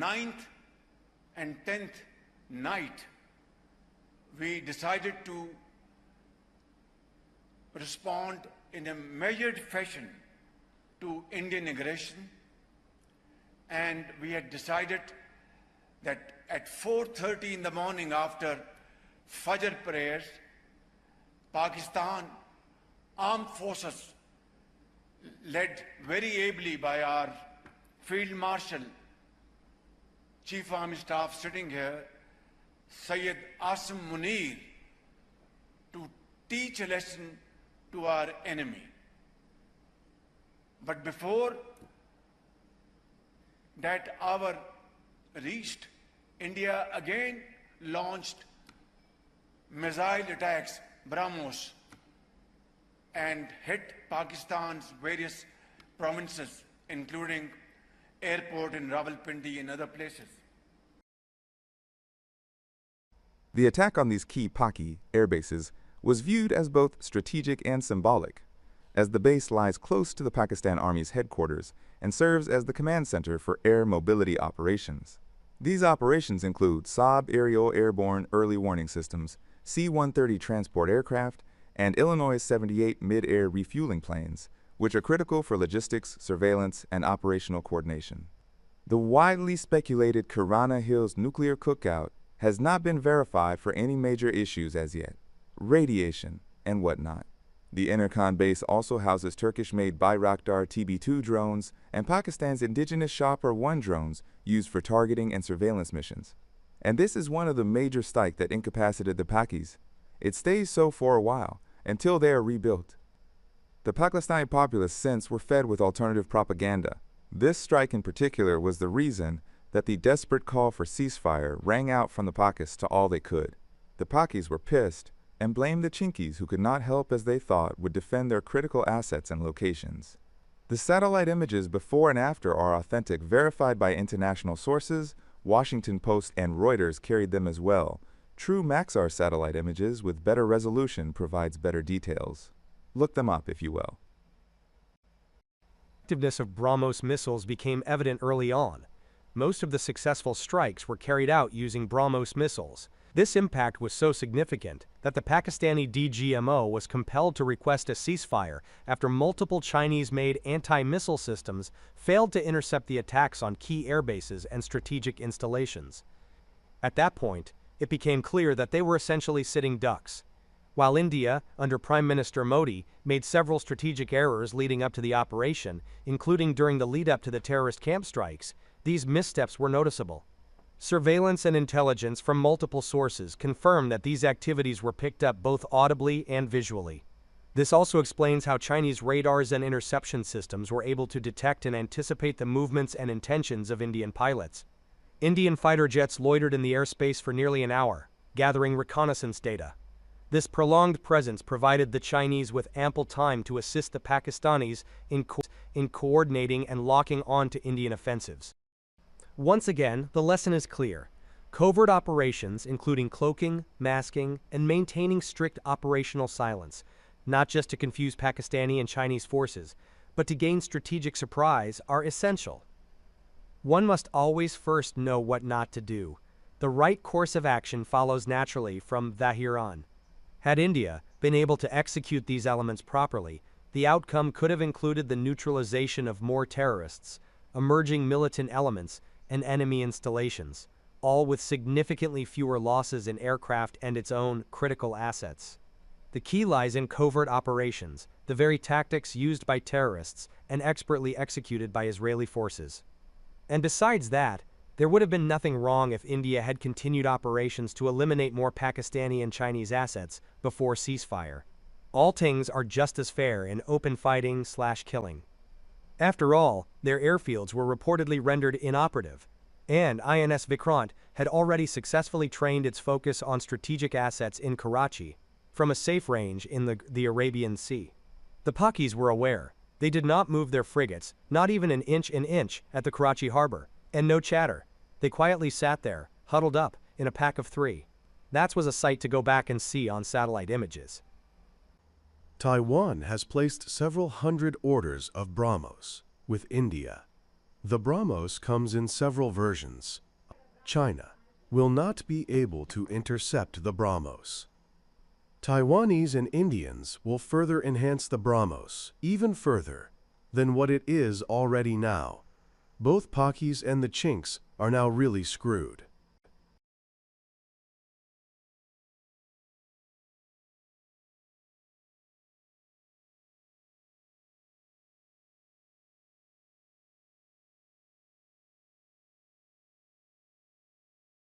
ninth and 10th night, we decided to respond in a measured fashion to Indian aggression, and we had decided that at 4:30 in the morning after Fajr prayers, Pakistan armed forces, led very ably by our Field Marshal, Chief Army Staff sitting here, Sayyid Asim Munir, to teach a lesson to our enemy. But before that hour reached, India again launched missile attacks, Brahmos, and hit Pakistan's various provinces, including airport in Rawalpindi and other places. The attack on these key Paki air bases was viewed as both strategic and symbolic, as the base lies close to the Pakistan Army's headquarters and serves as the command center for air mobility operations. These operations include Saab aerial airborne early warning systems, C-130 transport aircraft, and Illinois 78 mid-air refueling planes, which are critical for logistics, surveillance, and operational coordination. The widely speculated Kirana Hills nuclear cookout has not been verified for any major issues as yet, radiation and whatnot. The Enerkan base also houses Turkish-made Bayraktar TB2 drones and Pakistan's indigenous Chopper-1 drones used for targeting and surveillance missions. And this is one of the major strikes that incapacitated the Pakis. It stays so for a while, until they are rebuilt. The Pakistani populace since were fed with alternative propaganda. This strike in particular was the reason that the desperate call for ceasefire rang out from the Pakis to all they could. The Pakis were pissed and blamed the Chinkies, who could not help as they thought would defend their critical assets and locations. The satellite images before and after are authentic, verified by international sources. Washington Post and Reuters carried them as well. True Maxar satellite images with better resolution provides better details. Look them up if you will. The effectiveness of Brahmos missiles became evident early on. Most of the successful strikes were carried out using Brahmos missiles. This impact was so significant that the Pakistani DGMO was compelled to request a ceasefire after multiple Chinese-made anti-missile systems failed to intercept the attacks on key airbases and strategic installations. At that point, it became clear that they were essentially sitting ducks. While India, under Prime Minister Modi, made several strategic errors leading up to the operation, including during the lead-up to the terrorist camp strikes, these missteps were noticeable. Surveillance and intelligence from multiple sources confirmed that these activities were picked up both audibly and visually. This also explains how Chinese radars and interception systems were able to detect and anticipate the movements and intentions of Indian pilots. Indian fighter jets loitered in the airspace for nearly an hour, gathering reconnaissance data. This prolonged presence provided the Chinese with ample time to assist the Pakistanis in coordinating and locking on to Indian offensives. Once again, the lesson is clear. Covert operations, including cloaking, masking, and maintaining strict operational silence, not just to confuse Pakistani and Chinese forces, but to gain strategic surprise, are essential. One must always first know what not to do. The right course of action follows naturally from here on. Had India been able to execute these elements properly, the outcome could have included the neutralization of more terrorists, emerging militant elements, and enemy installations, all with significantly fewer losses in aircraft and its own critical assets. The key lies in covert operations, the very tactics used by terrorists and expertly executed by Israeli forces. And besides that, there would have been nothing wrong if India had continued operations to eliminate more Pakistani and Chinese assets before ceasefire. All things are just as fair in open fighting/killing. After all, their airfields were reportedly rendered inoperative, and INS Vikrant had already successfully trained its focus on strategic assets in Karachi, from a safe range in the Arabian Sea. The Pakis were aware. They did not move their frigates, not even an inch at the Karachi harbor, and no chatter. They quietly sat there, huddled up, in a pack of three. That was a sight to go back and see on satellite images. Taiwan has placed several hundred orders of Brahmos with India. The Brahmos comes in several versions. China will not be able to intercept the Brahmos. Taiwanese and Indians will further enhance the Brahmos, even further than what it is already now. Both Pakis and the Chinks are now really screwed.